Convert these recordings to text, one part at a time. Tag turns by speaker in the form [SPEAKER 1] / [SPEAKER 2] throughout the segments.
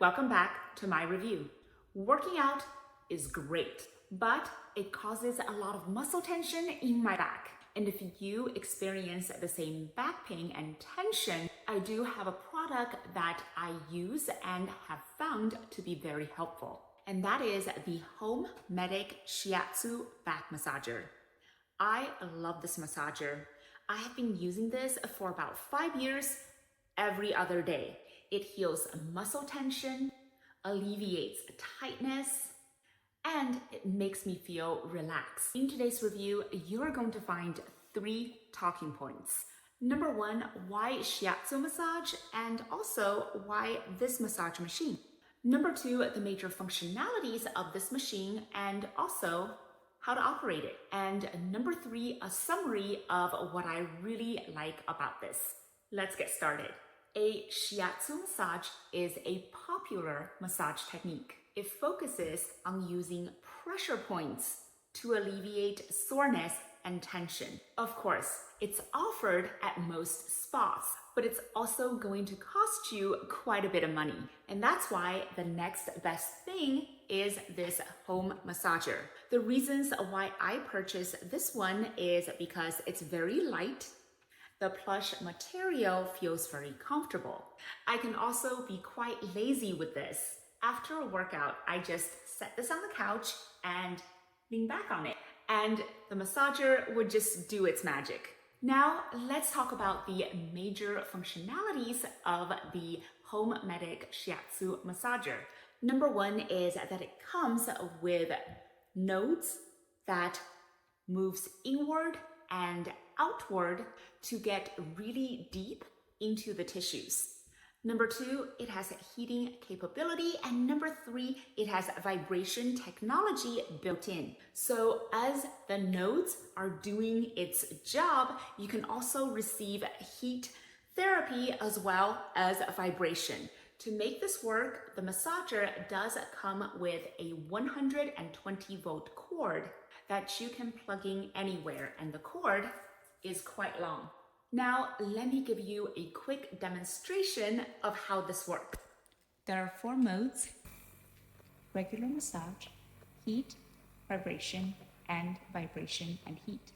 [SPEAKER 1] welcome back to my review. Working out is great, but it causes a lot of muscle tension in my back. And if you experience the same back pain and tension, I do have a product that I use and have found to be very helpful. And that is the Home Medic Shiatsu Back Massager. I love this massager. I have been using this for about 5 years, every other day. It heals muscle tension, alleviates tightness, and it makes me feel relaxed. In today's review, you're going to find 3 talking points. Number 1, why shiatsu massage, and also why this massage machine. Number 2, the major functionalities of this machine, and also how to operate it. And number 3, a summary of what I really like about this. Let's get started. A shiatsu massage is a popular massage technique. It focuses on using pressure points to alleviate soreness and tension. Of course, it's offered at most spas, but it's also going to cost you quite a bit of money. And that's why the next best thing is this home massager. The reasons why I purchased this one is because it's very light. The plush material feels very comfortable. I can also be quite lazy with this. After a workout, I just set this on the couch and lean back on it, and the massager would just do its magic. Now, let's talk about the major functionalities of the Home Medic Shiatsu massager. Number 1 is that it comes with nodes that moves inward and outward to get really deep into the tissues. Number 2, it has heating capability. And number 3, it has vibration technology built in. So as the nodes are doing its job, you can also receive heat therapy as well as vibration. To make this work, the massager does come with a 120 volt cord that you can plug in anywhere, and the cord is quite long. Now, let me give you a quick demonstration of how this works. There are 4 modes: regular massage, heat, vibration, and vibration and heat.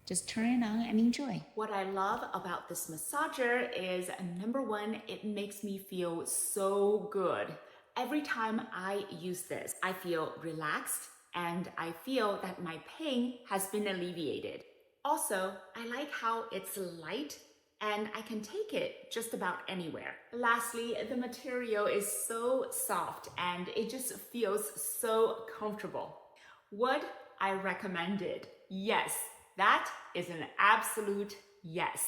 [SPEAKER 1] Just turn it on and enjoy. What I love about this massager is, number 1, it makes me feel so good. Every time I use this, I feel relaxed and I feel that my pain has been alleviated. Also, I like how it's light and I can take it just about anywhere. Lastly, the material is so soft and it just feels so comfortable. Would I recommend it? Yes, that is an absolute yes.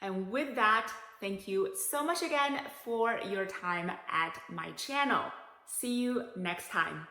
[SPEAKER 1] And with that, thank you so much again for your time at my channel. See you next time.